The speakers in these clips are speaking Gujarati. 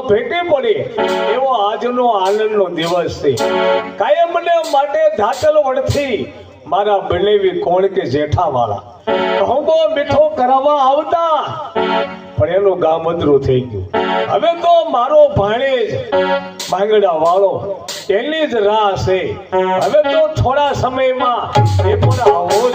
ભેટી પડી એવો આજનો આનંદનો દિવસ છે. કાયમને માટે ધાતલ વડથી મારા બનેવી કોણ કે જેઠાવાળા કહુંબો મીઠો કરાવવા આવતા પણ એનું ગામદરું થઈ ગયું. હવે તો મારો ભાણેજ માંગડા વાળો એની જ રાહ છે. હવે તો થોડા સમયમાં એ પણ આવો જ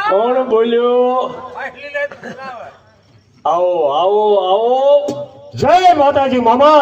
કોણ બોલ્યો? આવો આવો આવો. જય માતાજી મામા.